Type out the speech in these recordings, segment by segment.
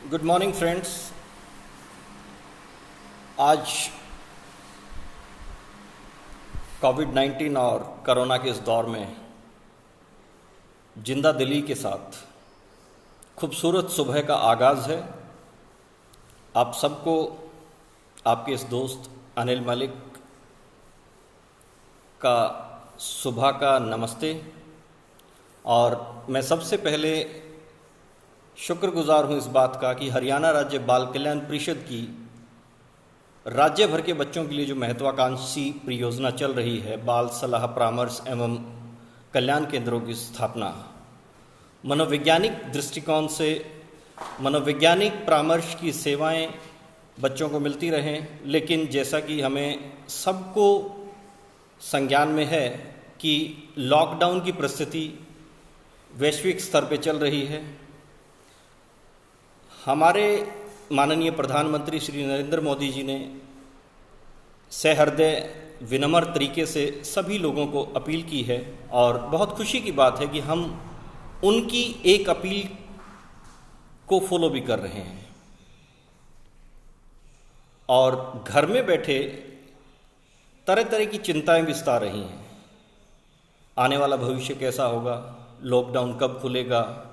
Good morning friends. आज कोविड-19 और corona के इस दौर में जिंदा दिली के साथ खूबसूरत सुबह का आगाज़ है। आप सबको आपके इस दोस्त अनिल मलिक का सुबह का नमस्ते। और मैं सबसे पहले शुक्रगुजार हूँ इस बात का कि हरियाणा राज्य बाल कल्याण परिषद की राज्य भर के बच्चों के लिए जो महत्वाकांक्षी परियोजना चल रही है, बाल सलाह परामर्श एवं कल्याण केंद्रों की स्थापना, मनोवैज्ञानिक दृष्टिकोण से मनोवैज्ञानिक परामर्श की सेवाएं बच्चों को मिलती रहें। लेकिन जैसा कि हमें सबको संज्ञान में है कि लॉकडाउन की परिस्थिति वैश्विक स्तर पर चल रही है। हमारे माननीय प्रधानमंत्री श्री नरेंद्र मोदी जी ने सहृदय विनम्र तरीके से सभी लोगों को अपील की है और बहुत खुशी की बात है कि हम उनकी एक अपील को फॉलो भी कर रहे हैं। और घर में बैठे तरह तरह की चिंताएं भी सता रही हैं। आने वाला भविष्य कैसा होगा, लॉकडाउन कब खुलेगा,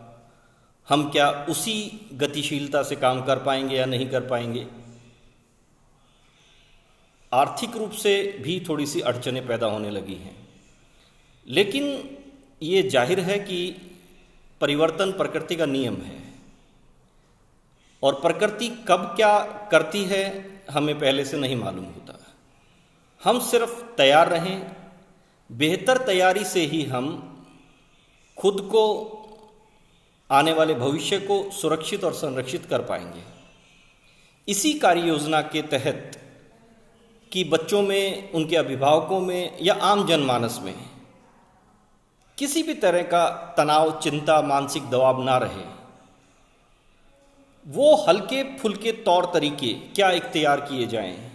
हम क्या उसी गतिशीलता से काम कर पाएंगे या नहीं कर पाएंगे। आर्थिक रूप से भी थोड़ी सी अड़चनें पैदा होने लगी हैं। लेकिन ये जाहिर है कि परिवर्तन प्रकृति का नियम है और प्रकृति कब क्या करती है हमें पहले से नहीं मालूम होता। हम सिर्फ तैयार रहें। बेहतर तैयारी से ही हम खुद को, आने वाले भविष्य को सुरक्षित और संरक्षित कर पाएंगे। इसी कार्य योजना के तहत कि बच्चों में, उनके अभिभावकों में या आम जनमानस में किसी भी तरह का तनाव, चिंता, मानसिक दबाव ना रहे, वो हल्के फुल्के तौर तरीके क्या इख्तियार किए जाएं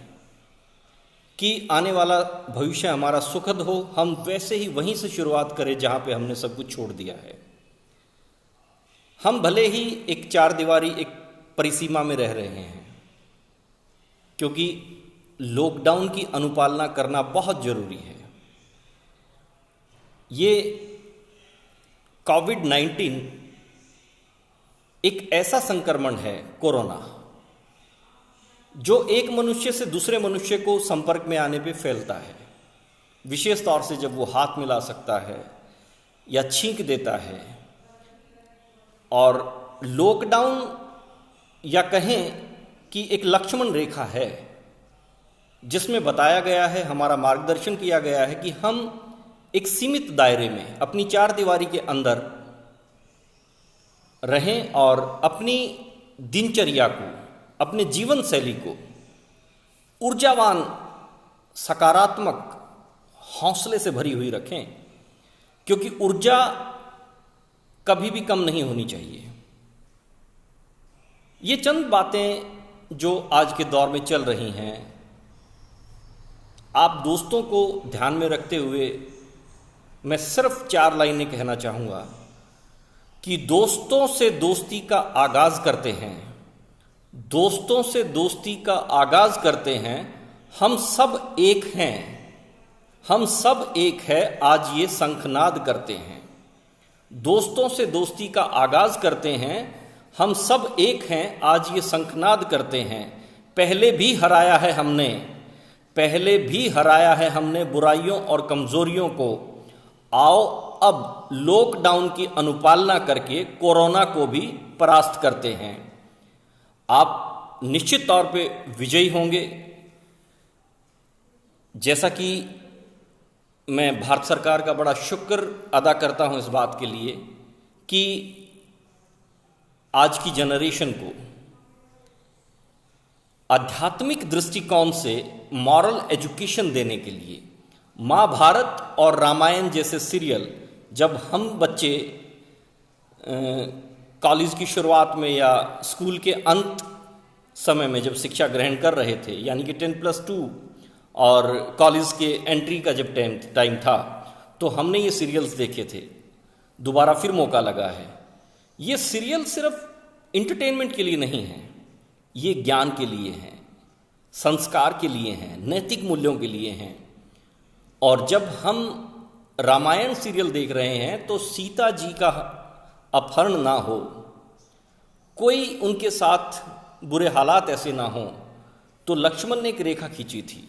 कि आने वाला भविष्य हमारा सुखद हो। हम वैसे ही वहीं से शुरुआत करें जहां पे हमने सब कुछ छोड़ दिया है। हम भले ही एक चार दीवारी, एक परिसीमा में रह रहे हैं, क्योंकि लॉकडाउन की अनुपालना करना बहुत जरूरी है। ये कोविड-19 एक ऐसा संक्रमण है, कोरोना, जो एक मनुष्य से दूसरे मनुष्य को संपर्क में आने पे फैलता है। विशेष तौर से जब वो हाथ मिला सकता है या छींक देता है। और लॉकडाउन, या कहें कि एक लक्ष्मण रेखा है जिसमें बताया गया है, हमारा मार्गदर्शन किया गया है कि हम एक सीमित दायरे में अपनी चार दीवारी के अंदर रहें और अपनी दिनचर्या को, अपने जीवन शैली को ऊर्जावान, सकारात्मक, हौसले से भरी हुई रखें, क्योंकि ऊर्जा कभी भी कम नहीं होनी चाहिए। ये चंद बातें जो आज के दौर में चल रही हैं, आप दोस्तों को ध्यान में रखते हुए मैं सिर्फ 4 लाइनें कहना चाहूँगा कि दोस्तों से दोस्ती का आगाज़ करते हैं, दोस्तों से दोस्ती का आगाज़ करते हैं। हम सब एक हैं, हम सब एक है, आज ये शंखनाद करते हैं। दोस्तों से दोस्ती का आगाज करते हैं, हम सब एक हैं, आज ये शंखनाद करते हैं। पहले भी हराया है हमने, पहले भी हराया है हमने बुराइयों और कमजोरियों को। आओ अब लॉकडाउन की अनुपालना करके कोरोना को भी परास्त करते हैं। आप निश्चित तौर पे विजयी होंगे। जैसा कि मैं भारत सरकार का बड़ा शुक्र अदा करता हूं इस बात के लिए कि आज की जनरेशन को आध्यात्मिक दृष्टिकोण से मॉरल एजुकेशन देने के लिए महाभारत और रामायण जैसे सीरियल, जब हम बच्चे कॉलेज की शुरुआत में या स्कूल के अंत समय में जब शिक्षा ग्रहण कर रहे थे, यानी कि 10+2 और कॉलेज के एंट्री का जब टाइम था, तो हमने ये सीरियल्स देखे थे। दोबारा फिर मौका लगा है। ये सीरियल सिर्फ इंटरटेनमेंट के लिए नहीं है, ये ज्ञान के लिए हैं, संस्कार के लिए हैं, नैतिक मूल्यों के लिए हैं। और जब हम रामायण सीरियल देख रहे हैं तो सीता जी का अपहरण ना हो, कोई उनके साथ बुरे हालात ऐसे ना हो, तो लक्ष्मण ने एक रेखा खींची थी।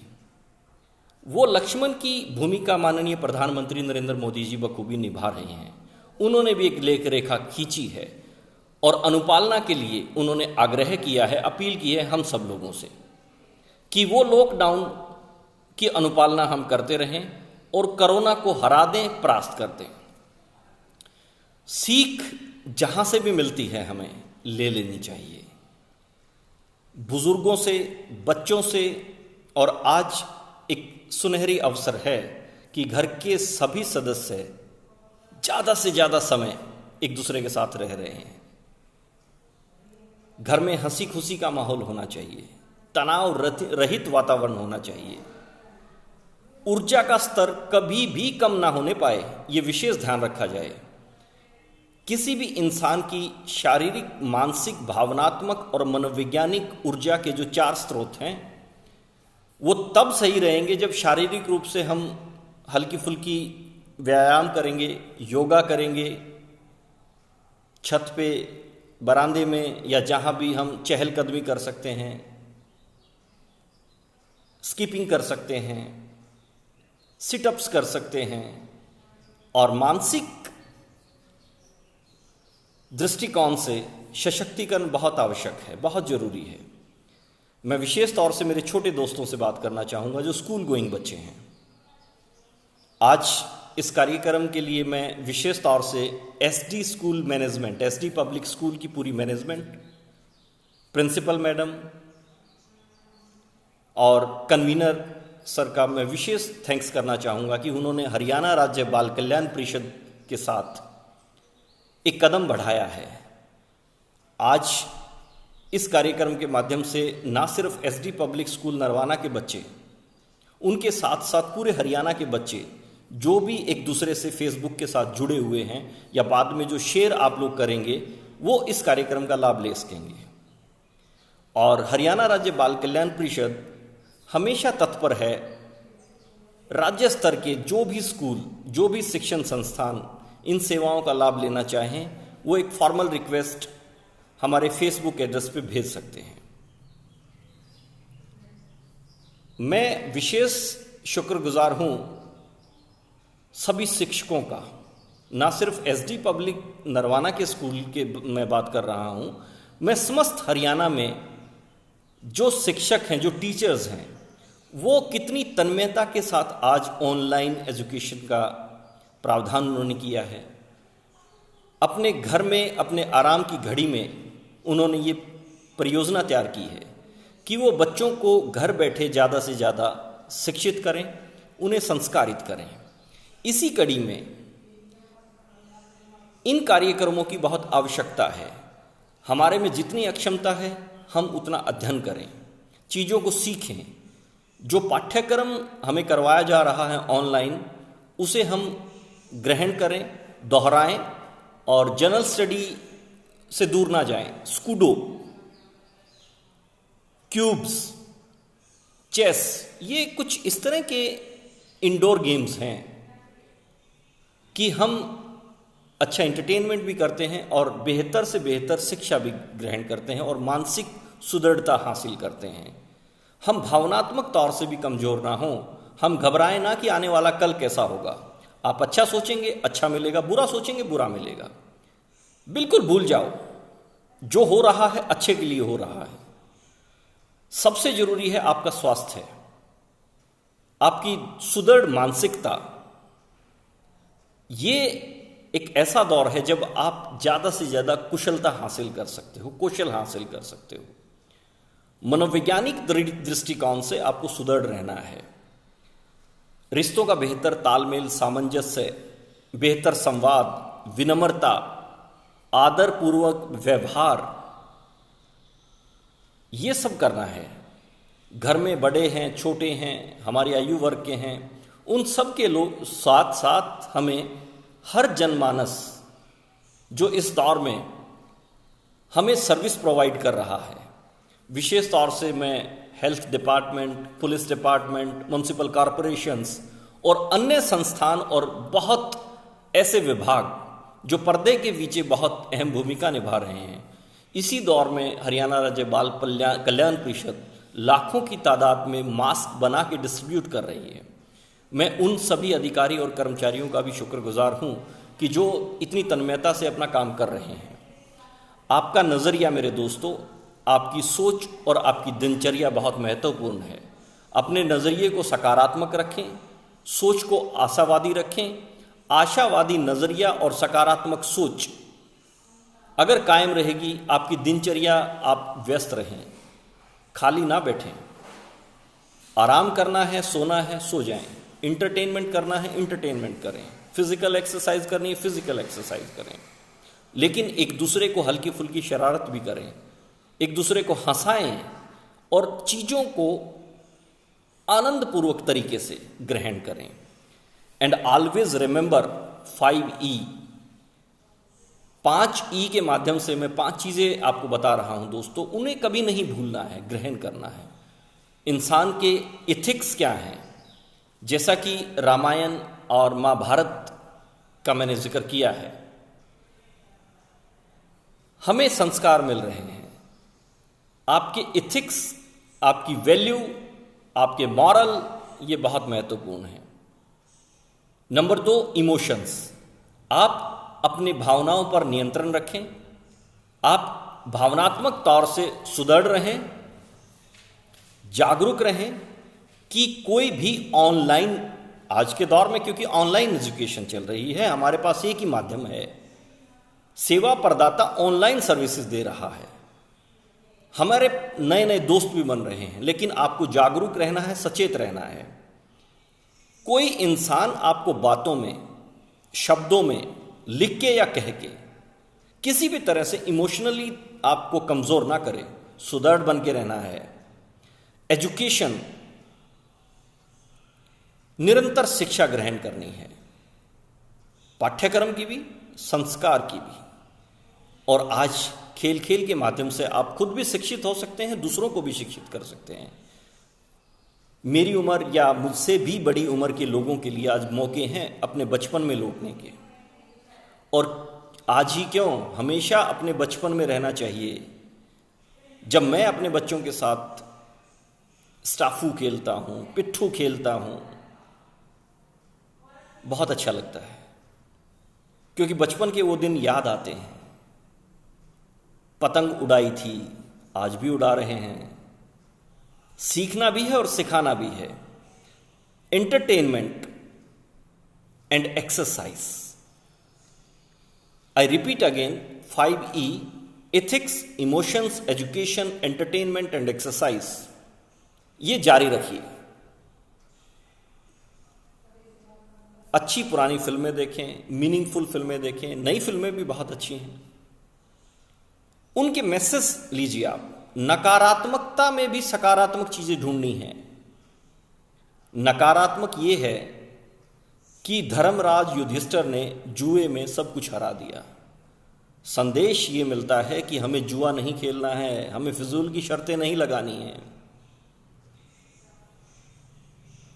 वो लक्ष्मण की भूमिका माननीय प्रधानमंत्री नरेंद्र मोदी जी बखूबी निभा रहे हैं। उन्होंने भी एक लेख रेखा खींची है और अनुपालना के लिए उन्होंने आग्रह किया है, अपील की है हम सब लोगों से कि वो लॉकडाउन की अनुपालना हम करते रहें और कोरोना को हरा दें, परास्त कर दें। सीख जहां से भी मिलती है हमें ले लेनी चाहिए, बुजुर्गों से, बच्चों से। और आज एक सुनहरी अवसर है कि घर के सभी सदस्य ज़्यादा से ज़्यादा समय एक दूसरे के साथ रह रहे हैं। घर में हंसी खुशी का माहौल होना चाहिए, तनाव रहित वातावरण होना चाहिए। ऊर्जा का स्तर कभी भी कम ना होने पाए, ये विशेष ध्यान रखा जाए। किसी भी इंसान की शारीरिक, मानसिक, भावनात्मक और मनोवैज्ञानिक ऊर्जा के जो 4 स्रोत हैं वो तब सही रहेंगे जब शारीरिक रूप से हम हल्की फुल्की व्यायाम करेंगे, योगा करेंगे, छत पे, बरामदे में या जहाँ भी हम चहलकदमी कर सकते हैं, स्किपिंग कर सकते हैं, सिटअप्स कर सकते हैं। और मानसिक दृष्टिकोण से सशक्तिकरण बहुत आवश्यक है, बहुत जरूरी है। मैं विशेष तौर से मेरे छोटे दोस्तों से बात करना चाहूँगा जो स्कूल गोइंग बच्चे हैं। आज इस कार्यक्रम के लिए मैं विशेष तौर से SD school management, SD public school की पूरी मैनेजमेंट, प्रिंसिपल मैडम और कन्वीनर सर का मैं विशेष थैंक्स करना चाहूँगा कि उन्होंने हरियाणा राज्य बाल कल्याण परिषद के साथ एक कदम बढ़ाया है। आज इस कार्यक्रम के माध्यम से ना सिर्फ एसडी पब्लिक स्कूल नरवाना के बच्चे, उनके साथ साथ पूरे हरियाणा के बच्चे जो भी एक दूसरे से फेसबुक के साथ जुड़े हुए हैं या बाद में जो शेयर आप लोग करेंगे वो इस कार्यक्रम का लाभ ले सकेंगे। और हरियाणा राज्य बाल कल्याण परिषद हमेशा तत्पर है राज्य स्तर के जो भी स्कूल, जो भी शिक्षण संस्थान इन सेवाओं का लाभ लेना चाहें वो एक फॉर्मल रिक्वेस्ट हमारे फेसबुक एड्रेस पे भेज सकते हैं। मैं विशेष शुक्रगुजार हूं सभी शिक्षकों का, ना सिर्फ एसडी पब्लिक नरवाना के स्कूल के मैं बात कर रहा हूं, मैं समस्त हरियाणा में जो शिक्षक हैं, जो टीचर्स हैं, वो कितनी तन्मयता के साथ आज ऑनलाइन एजुकेशन का प्रावधान उन्होंने किया है। अपने घर में, अपने आराम की घड़ी में उन्होंने ये परियोजना तैयार की है कि वो बच्चों को घर बैठे ज़्यादा से ज़्यादा शिक्षित करें, उन्हें संस्कारित करें। इसी कड़ी में इन कार्यक्रमों की बहुत आवश्यकता है। हमारे में जितनी अक्षमता है हम उतना अध्ययन करें, चीज़ों को सीखें। जो पाठ्यक्रम हमें करवाया जा रहा है ऑनलाइन, उसे हम ग्रहण करें, दोहराएं और जनरल स्टडी से दूर ना जाएं। स्कूडो, क्यूब्स, चेस, ये कुछ इस तरह के इंडोर गेम्स हैं कि हम अच्छा एंटरटेनमेंट भी करते हैं और बेहतर से बेहतर शिक्षा भी ग्रहण करते हैं और मानसिक सुदृढ़ता हासिल करते हैं। हम भावनात्मक तौर से भी कमज़ोर ना हों, हम घबराएं ना कि आने वाला कल कैसा होगा। आप अच्छा सोचेंगे अच्छा मिलेगा, बुरा सोचेंगे बुरा मिलेगा। बिल्कुल भूल जाओ, जो हो रहा है अच्छे के लिए हो रहा है। सबसे जरूरी है आपका स्वास्थ्य, आपकी सुदृढ़ मानसिकता। ये एक ऐसा दौर है जब आप ज़्यादा से ज़्यादा कुशलता हासिल कर सकते हो, कौशल हासिल कर सकते हो। मनोवैज्ञानिक दृष्टिकोण से आपको सुदृढ़ रहना है। रिश्तों का बेहतर तालमेल, सामंजस्य, बेहतर संवाद, विनम्रता, आदरपूर्वक व्यवहार, ये सब करना है। घर में बड़े हैं, छोटे हैं, हमारी आयु वर्ग के हैं, उन सब के लोग साथ साथ हमें हर जनमानस जो इस दौर में हमें सर्विस प्रोवाइड कर रहा है। विशेष तौर से मैं health department, police department, municipal corporations और अन्य संस्थान और बहुत ऐसे विभाग जो पर्दे के पीछे बहुत अहम भूमिका निभा रहे हैं। इसी दौर में हरियाणा राज्य बाल कल्याण परिषद लाखों की तादाद में मास्क बना के डिस्ट्रीब्यूट कर रही है। मैं उन सभी अधिकारी और कर्मचारियों का भी शुक्रगुजार हूं कि जो इतनी तन्मयता से अपना काम कर रहे हैं। आपका नज़रिया मेरे दोस्तों, आपकी सोच और आपकी दिनचर्या बहुत महत्वपूर्ण है। अपने नज़रिए को सकारात्मक रखें, सोच को आशावादी रखें। आशावादी नज़रिया और सकारात्मक सोच अगर कायम रहेगी, आपकी दिनचर्या आप व्यस्त रहें, खाली ना बैठें। आराम करना है, सोना है, सो जाएं। इंटरटेनमेंट करना है, इंटरटेनमेंट करें। फिजिकल एक्सरसाइज करनी है, फिजिकल एक्सरसाइज करें। लेकिन एक दूसरे को हल्की फुल्की शरारत भी करें, एक दूसरे को हंसाएं और चीज़ों को आनंदपूर्वक तरीके से ग्रहण करें। And always remember 5E। 5E के माध्यम से मैं 5 चीज़ें आपको बता रहा हूं दोस्तों, उन्हें कभी नहीं भूलना है, ग्रहण करना है। इंसान के इथिक्स क्या हैं, जैसा कि रामायण और महाभारत का मैंने जिक्र किया है। हमें संस्कार मिल रहे हैं। आपके इथिक्स, आपकी वैल्यू, आपके मॉरल, ये बहुत महत्वपूर्ण है। Number 2, emotions. आप अपनी भावनाओं पर नियंत्रण रखें। आप भावनात्मक तौर से सुदृढ़ रहें, जागरूक रहें कि कोई भी ऑनलाइन, आज के दौर में क्योंकि ऑनलाइन एजुकेशन चल रही है, हमारे पास एक ही माध्यम है। सेवा प्रदाता ऑनलाइन सर्विसेज दे रहा है, हमारे नए नए दोस्त भी बन रहे हैं। लेकिन आपको जागरूक रहना है, सचेत रहना है। कोई इंसान आपको बातों में, शब्दों में, लिख के या कह के किसी भी तरह से इमोशनली आपको कमजोर ना करे। सुदृढ़ बन के रहना है। एजुकेशन, निरंतर शिक्षा ग्रहण करनी है, पाठ्यक्रम की भी, संस्कार की भी। और आज खेल खेल के माध्यम से आप खुद भी शिक्षित हो सकते हैं, दूसरों को भी शिक्षित कर सकते हैं। मेरी उम्र या मुझसे भी बड़ी उम्र के लोगों के लिए आज मौके हैं अपने बचपन में लौटने के। और आज ही क्यों, हमेशा अपने बचपन में रहना चाहिए। जब मैं अपने बच्चों के साथ स्टाफू खेलता हूं, पिट्ठू खेलता हूं, बहुत अच्छा लगता है, क्योंकि बचपन के वो दिन याद आते हैं। पतंग उड़ाई थी, आज भी उड़ा रहे हैं। सीखना भी है और सिखाना भी है। Entertainment and exercise. I repeat again, 5E, ethics, emotions, education, entertainment and exercise. ये जारी रखिए। अच्छी पुरानी फिल्में देखें, मीनिंगफुल फिल्में देखें, नई फिल्में भी बहुत अच्छी हैं, उनके मैसेज लीजिए आप। नकारात्मकता में भी सकारात्मक चीजें ढूंढनी है। नकारात्मक ये है कि धर्मराज युधिष्ठिर ने जुए में सब कुछ हरा दिया। संदेश ये मिलता है कि हमें जुआ नहीं खेलना है, हमें फिजूल की शर्तें नहीं लगानी है,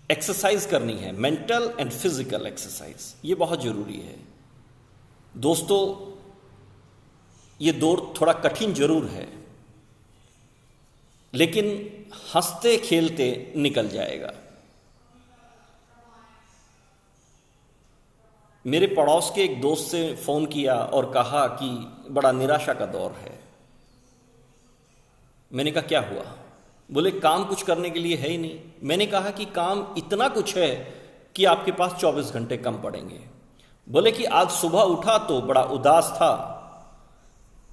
एक्सरसाइज करनी है, मेंटल एंड फिजिकल एक्सरसाइज। ये बहुत जरूरी है दोस्तों। ये दौर थोड़ा कठिन जरूर है, लेकिन हंसते खेलते निकल जाएगा। मेरे पड़ोस के एक दोस्त से फोन किया और कहा कि बड़ा निराशा का दौर है। मैंने कहा क्या हुआ? बोले काम कुछ करने के लिए है ही नहीं। मैंने कहा कि काम इतना कुछ है कि आपके पास 24 घंटे कम पड़ेंगे। बोले कि आज सुबह उठा तो बड़ा उदास था।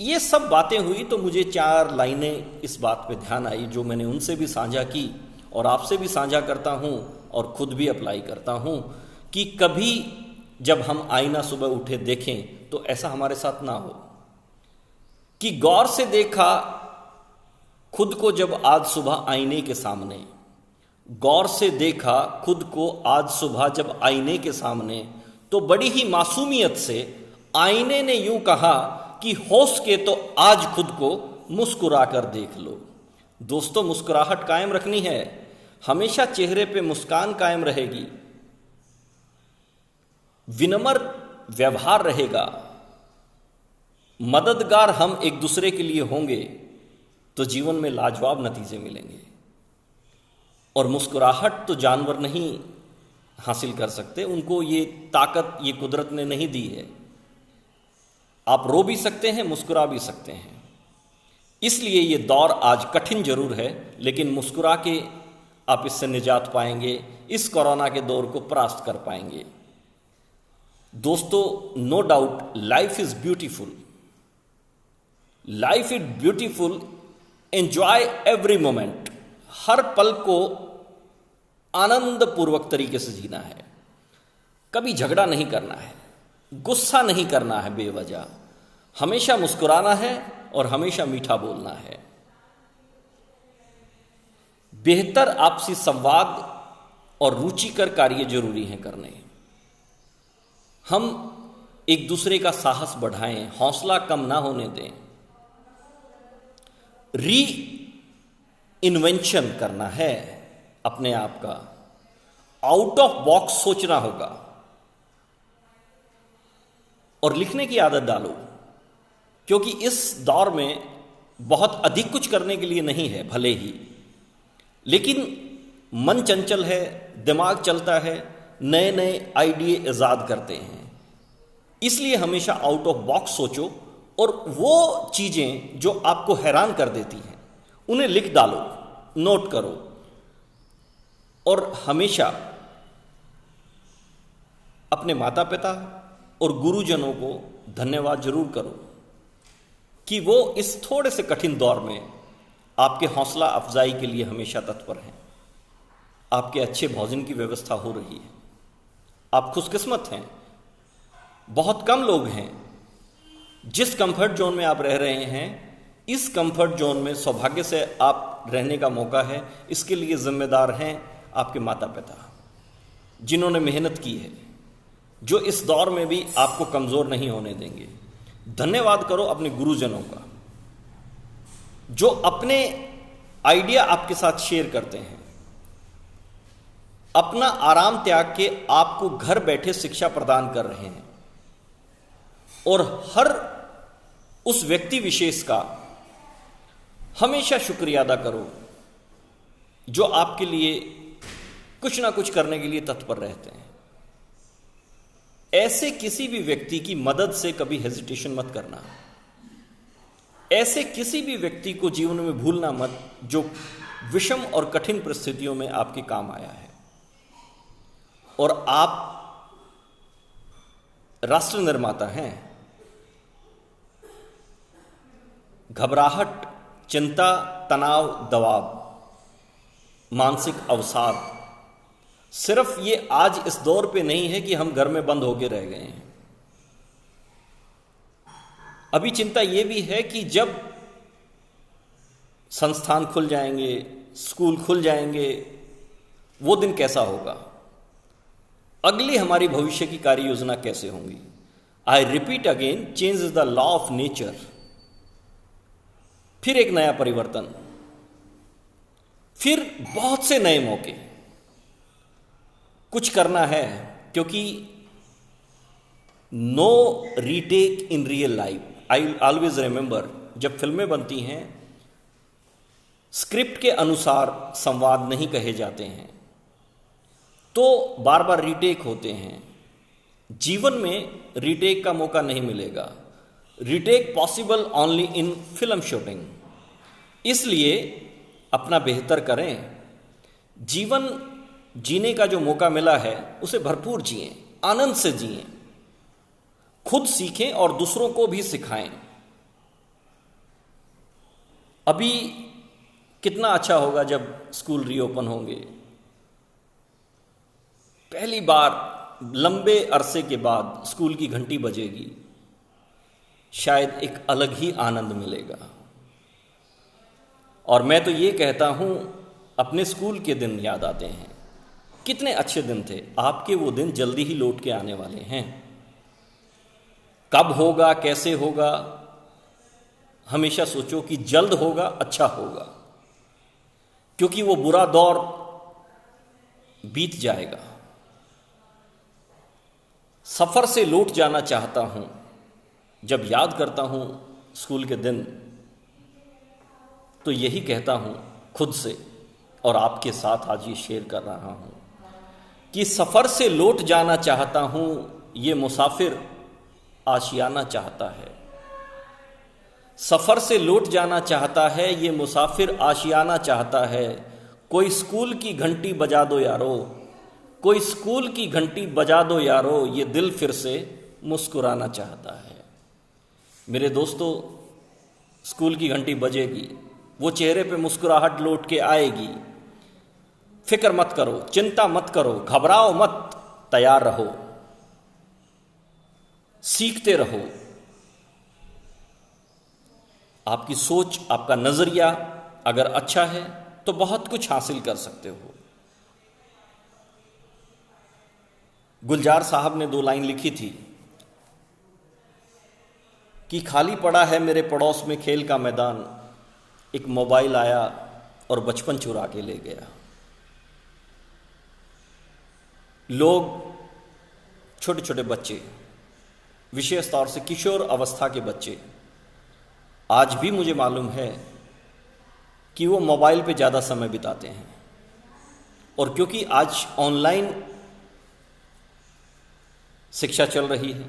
ये सब बातें हुई तो मुझे 4 लाइनें इस बात पे ध्यान आई, जो मैंने उनसे भी साझा की और आपसे भी साझा करता हूं और खुद भी अप्लाई करता हूं कि कभी जब हम आईना सुबह उठे देखें तो ऐसा हमारे साथ ना हो कि गौर से देखा खुद को जब आज सुबह आईने के सामने, गौर से देखा खुद को आज सुबह जब आईने के सामने, तो बड़ी ही मासूमियत से आईने ने यूं कहा कि हो सके तो आज खुद को मुस्कुरा कर देख लो। दोस्तों, मुस्कुराहट कायम रखनी है, हमेशा चेहरे पे मुस्कान कायम रहेगी, विनम्र व्यवहार रहेगा, मददगार हम एक दूसरे के लिए होंगे तो जीवन में लाजवाब नतीजे मिलेंगे। और मुस्कुराहट तो जानवर नहीं हासिल कर सकते, उनको ये ताकत ये कुदरत ने नहीं दी है। आप रो भी सकते हैं, मुस्कुरा भी सकते हैं। इसलिए ये दौर आज कठिन जरूर है, लेकिन मुस्कुरा के आप इससे निजात पाएंगे, इस कोरोना के दौर को परास्त कर पाएंगे। दोस्तों, no doubt life is beautiful, life is beautiful, enjoy every moment. हर पल को आनंद पूर्वक तरीके से जीना है, कभी झगड़ा नहीं करना है, गुस्सा नहीं करना है बेवजह, हमेशा मुस्कुराना है और हमेशा मीठा बोलना है। बेहतर आपसी संवाद और रुचिकर कार्य जरूरी हैं करने। हम एक दूसरे का साहस बढ़ाएं, हौसला कम ना होने दें। री इन्वेंशन करना है अपने आप का, आउट ऑफ बॉक्स सोचना होगा और लिखने की आदत डालो, क्योंकि इस दौर में बहुत अधिक कुछ करने के लिए नहीं है भले ही, लेकिन मन चंचल है, दिमाग चलता है, नए नए आइडिये इजाद करते हैं। इसलिए हमेशा आउट ऑफ बॉक्स सोचो और वो चीजें जो आपको हैरान कर देती हैं उन्हें लिख डालो, नोट करो और हमेशा अपने माता पिता और गुरुजनों को धन्यवाद जरूर करो कि वो इस थोड़े से कठिन दौर में आपके हौसला अफजाई के लिए हमेशा तत्पर हैं। आपके अच्छे भोजन की व्यवस्था हो रही है, आप खुशकिस्मत हैं। बहुत कम लोग हैं जिस कंफर्ट जोन में आप रह रहे हैं, इस कंफर्ट जोन में सौभाग्य से आप रहने का मौका है। इसके लिए जिम्मेदार हैं आपके माता पिता, जिन्होंने मेहनत की है, जो इस दौर में भी आपको कमजोर नहीं होने देंगे। धन्यवाद करो अपने गुरुजनों का, जो अपने आइडिया आपके साथ शेयर करते हैं, अपना आराम त्याग के आपको घर बैठे शिक्षा प्रदान कर रहे हैं। और हर उस व्यक्ति विशेष का हमेशा शुक्रिया अदा करो जो आपके लिए कुछ ना कुछ करने के लिए तत्पर रहते हैं। ऐसे किसी भी व्यक्ति की मदद से कभी हेजिटेशन मत करना, ऐसे किसी भी व्यक्ति को जीवन में भूलना मत जो विषम और कठिन परिस्थितियों में आपके काम आया है। और आप राष्ट्र निर्माता हैं। घबराहट, चिंता, तनाव, दबाव, मानसिक अवसाद सिर्फ ये आज इस दौर पे नहीं है कि हम घर में बंद होके रह गए हैं। अभी चिंता ये भी है कि जब संस्थान खुल जाएंगे, स्कूल खुल जाएंगे, वो दिन कैसा होगा, अगली हमारी भविष्य की कार्य योजना कैसे होंगी। I repeat again, change is the law of nature. फिर एक नया परिवर्तन, फिर बहुत से नए मौके, कुछ करना है, क्योंकि no retake in real life. I always remember, जब फिल्में बनती हैं स्क्रिप्ट के अनुसार संवाद नहीं कहे जाते हैं तो बार बार रीटेक होते हैं। जीवन में रीटेक का मौका नहीं मिलेगा। Retake possible only in film shooting. इसलिए अपना बेहतर करें। जीवन जीने का जो मौका मिला है उसे भरपूर जिएं, आनंद से जिएं, खुद सीखें और दूसरों को भी सिखाएं। अभी कितना अच्छा होगा जब स्कूल रीओपन होंगे। पहली बार लंबे अरसे के बाद स्कूल की घंटी बजेगी, शायद एक अलग ही आनंद मिलेगा। और मैं तो ये कहता हूं, अपने स्कूल के दिन याद आते हैं, कितने अच्छे दिन थे। आपके वो दिन जल्दी ही लौट के आने वाले हैं। कब होगा, कैसे होगा, हमेशा सोचो कि जल्द होगा, अच्छा होगा, क्योंकि वो बुरा दौर बीत जाएगा। सफर से लौट जाना चाहता हूं। जब याद करता हूं स्कूल के दिन, तो यही कहता हूं खुद से, और आपके साथ आज ये शेयर कर रहा हूं कि सफर से लौट जाना चाहता हूं, ये मुसाफिर आशियाना चाहता है। सफर से लौट जाना चाहता है, ये मुसाफिर आशियाना चाहता है। कोई स्कूल की घंटी बजा दो यारो, कोई स्कूल की घंटी बजा दो यारो, ये दिल फिर से मुस्कुराना चाहता है। मेरे दोस्तों, स्कूल की घंटी बजेगी, वो चेहरे पे मुस्कुराहट लौट के आएगी। फिक्र मत करो, चिंता मत करो, घबराओ मत, तैयार रहो, सीखते रहो। आपकी सोच, आपका नजरिया अगर अच्छा है तो बहुत कुछ हासिल कर सकते हो। गुलजार साहब ने 2 लाइन लिखी थी कि खाली पड़ा है मेरे पड़ोस में खेल का मैदान, एक मोबाइल आया और बचपन चुरा के ले गया। लोग, छोटे छोटे बच्चे, विशेष तौर से किशोर अवस्था के बच्चे, आज भी मुझे मालूम है कि वो मोबाइल पे ज़्यादा समय बिताते हैं। और क्योंकि आज ऑनलाइन शिक्षा चल रही है,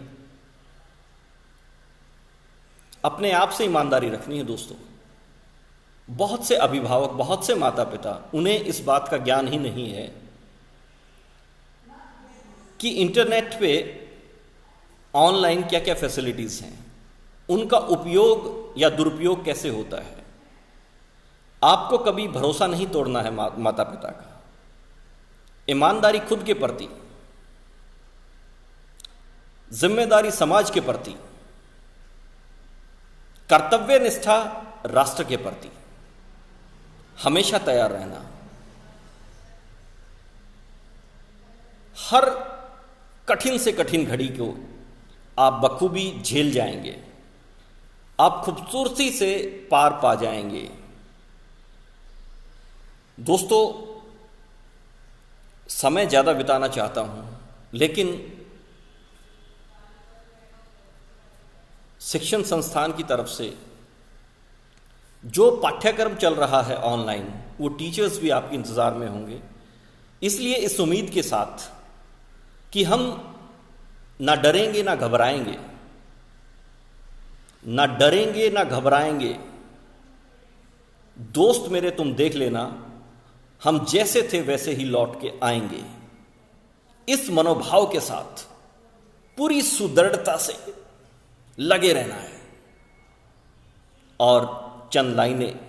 अपने आप से ईमानदारी रखनी है दोस्तों। बहुत से अभिभावक, बहुत से माता पिता, उन्हें इस बात का ज्ञान ही नहीं है कि इंटरनेट पे ऑनलाइन क्या क्या फैसिलिटीज हैं, उनका उपयोग या दुरुपयोग कैसे होता है। आपको कभी भरोसा नहीं तोड़ना है माता पिता का। ईमानदारी खुद के प्रति, जिम्मेदारी समाज के प्रति, कर्तव्य निष्ठा राष्ट्र के प्रति हमेशा तैयार रहना। हर कठिन से कठिन घड़ी को आप बखूबी झेल जाएंगे, आप खूबसूरती से पार पा जाएंगे। दोस्तों, समय ज़्यादा बिताना चाहता हूं, लेकिन शिक्षण संस्थान की तरफ से जो पाठ्यक्रम चल रहा है ऑनलाइन, वो टीचर्स भी आपके इंतज़ार में होंगे। इसलिए इस उम्मीद के साथ कि हम ना डरेंगे ना घबराएंगे, ना डरेंगे ना घबराएंगे। दोस्त मेरे, तुम देख लेना, हम जैसे थे वैसे ही लौट के आएंगे। इस मनोभाव के साथ पूरी सुदृढ़ता से लगे रहना है। और चंद लाइनें,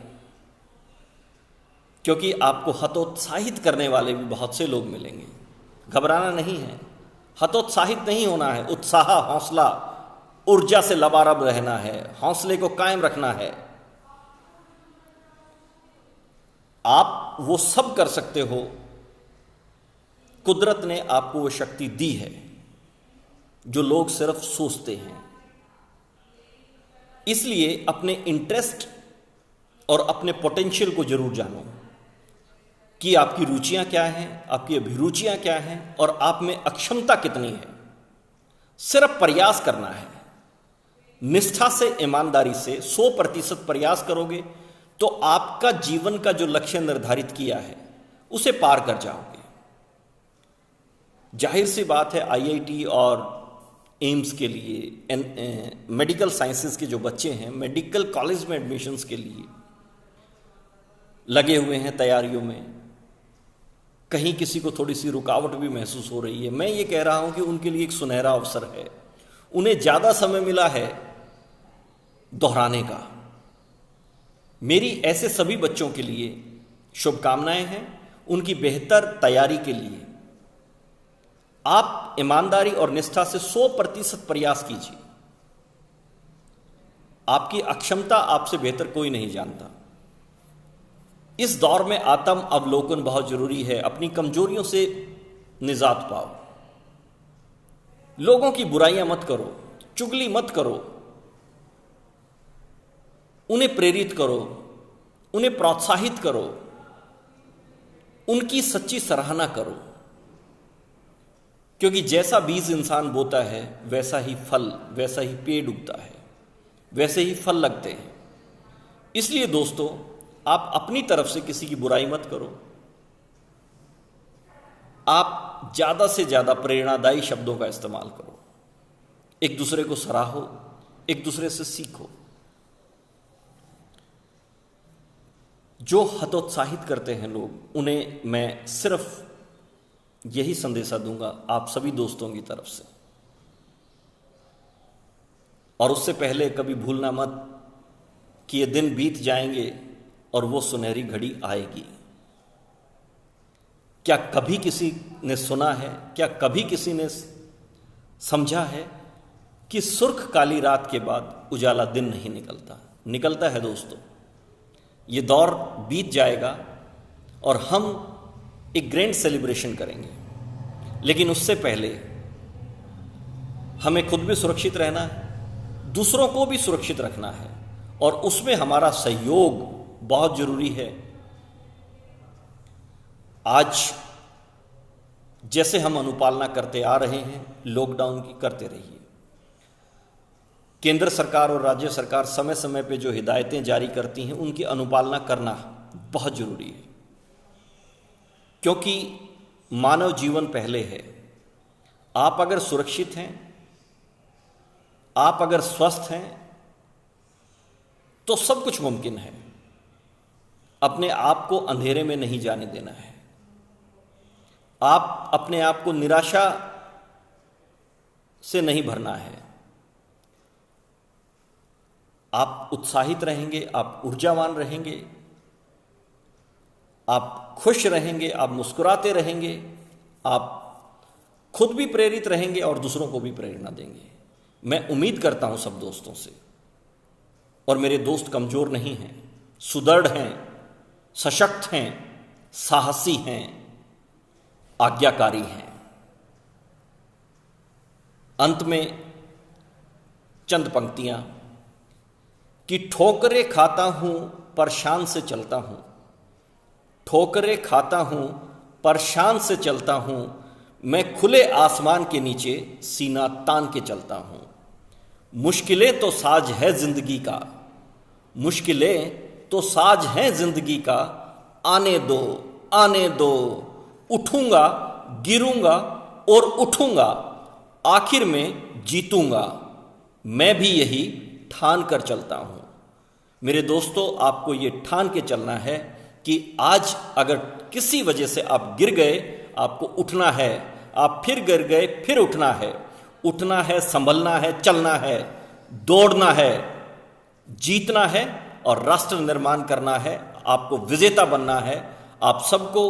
क्योंकि आपको हतोत्साहित करने वाले भी बहुत से लोग मिलेंगे। घबराना नहीं है, हतोत्साहित नहीं होना है, उत्साह, हौसला, ऊर्जा से लबारब रहना है, हौसले को कायम रखना है। आप वो सब कर सकते हो, कुदरत ने आपको वो शक्ति दी है जो लोग सिर्फ सोचते हैं। इसलिए अपने इंटरेस्ट और अपने पोटेंशियल को जरूर जानो कि आपकी रुचियां क्या हैं, आपकी अभिरुचियां क्या हैं और आप में अक्षमता कितनी है। सिर्फ प्रयास करना है, निष्ठा से, ईमानदारी से 100% प्रयास करोगे तो आपका जीवन का जो लक्ष्य निर्धारित किया है उसे पार कर जाओगे। जाहिर सी बात है, आईआईटी और एम्स के लिए, मेडिकल साइंसेस के जो बच्चे हैं, मेडिकल कॉलेज में एडमिशन्स के लिए लगे हुए हैं तैयारियों में, कहीं किसी को थोड़ी सी रुकावट भी महसूस हो रही है। मैं ये कह रहा हूं कि उनके लिए एक सुनहरा अवसर है, उन्हें ज़्यादा समय मिला है दोहराने का। मेरी ऐसे सभी बच्चों के लिए शुभकामनाएं हैं, उनकी बेहतर तैयारी के लिए आप ईमानदारी और निष्ठा से 100% प्रयास कीजिए। आपकी अक्षमता आपसे बेहतर कोई नहीं जानता। इस दौर में आत्म अवलोकन बहुत जरूरी है। अपनी कमजोरियों से निजात पाओ, लोगों की बुराइयां मत करो, चुगली मत करो, उन्हें प्रेरित करो, उन्हें प्रोत्साहित करो, उनकी सच्ची सराहना करो, क्योंकि जैसा बीज इंसान बोता है वैसा ही फल, वैसा ही पेड़ उगता है, वैसे ही फल लगते हैं। इसलिए दोस्तों, आप अपनी तरफ से किसी की बुराई मत करो। आप ज्यादा से ज्यादा प्रेरणादायी शब्दों का इस्तेमाल करो, एक दूसरे को सराहो, एक दूसरे से सीखो। जो हतोत्साहित करते हैं लोग, उन्हें मैं सिर्फ यही संदेशा दूंगा आप सभी दोस्तों की तरफ से। और उससे पहले कभी भूलना मत कि ये दिन बीत जाएंगे और वो सुनहरी घड़ी आएगी। क्या कभी किसी ने सुना है, क्या कभी किसी ने समझा है कि सुर्ख काली रात के बाद उजाला दिन नहीं निकलता? निकलता है दोस्तों। ये दौर बीत जाएगा और हम एक ग्रैंड सेलिब्रेशन करेंगे, लेकिन उससे पहले हमें खुद भी सुरक्षित रहना है, दूसरों को भी सुरक्षित रखना है, और उसमें हमारा सहयोग बहुत जरूरी है। आज जैसे हम अनुपालना करते आ रहे हैं लॉकडाउन की, करते रहिए। केंद्र सरकार और राज्य सरकार समय समय पे जो हिदायतें जारी करती हैं उनकी अनुपालना करना बहुत जरूरी है, क्योंकि मानव जीवन पहले है। आप अगर सुरक्षित हैं, आप अगर स्वस्थ हैं, तो सब कुछ मुमकिन है। अपने आप को अंधेरे में नहीं जाने देना है। आप अपने आप को निराशा से नहीं भरना है। आप उत्साहित रहेंगे, आप ऊर्जावान रहेंगे, आप खुश रहेंगे, आप मुस्कुराते रहेंगे, आप खुद भी प्रेरित रहेंगे और दूसरों को भी प्रेरणा देंगे। मैं उम्मीद करता हूं सब दोस्तों से, और मेरे दोस्त कमजोर नहीं हैं, सुदृढ़ हैं, सशक्त हैं, साहसी हैं, आज्ञाकारी हैं। अंत में चंद पंक्तियां कि ठोकरें खाता हूं पर शान से चलता हूं, ठोकरें खाता हूं पर शान से चलता हूं, मैं खुले आसमान के नीचे सीना तान के चलता हूं। मुश्किलें तो साज है जिंदगी का, मुश्किलें तो साज है जिंदगी का, आने दो आने दो, उठूंगा गिरूंगा और उठूंगा, आखिर में जीतूंगा, मैं भी यही ठान कर चलता हूं। मेरे दोस्तों, आपको ये ठान के चलना है कि आज अगर किसी वजह से आप गिर गए, आपको उठना है। आप फिर गिर गए, फिर उठना है, उठना है, संभलना है, चलना है, दौड़ना है, जीतना है और राष्ट्र निर्माण करना है। आपको विजेता बनना है। आप सबको,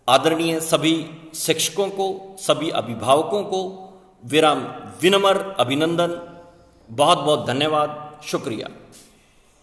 आदरणीय सभी शिक्षकों को, सभी अभिभावकों को विनम्र अभिनंदन, बहुत बहुत धन्यवाद, शुक्रिया।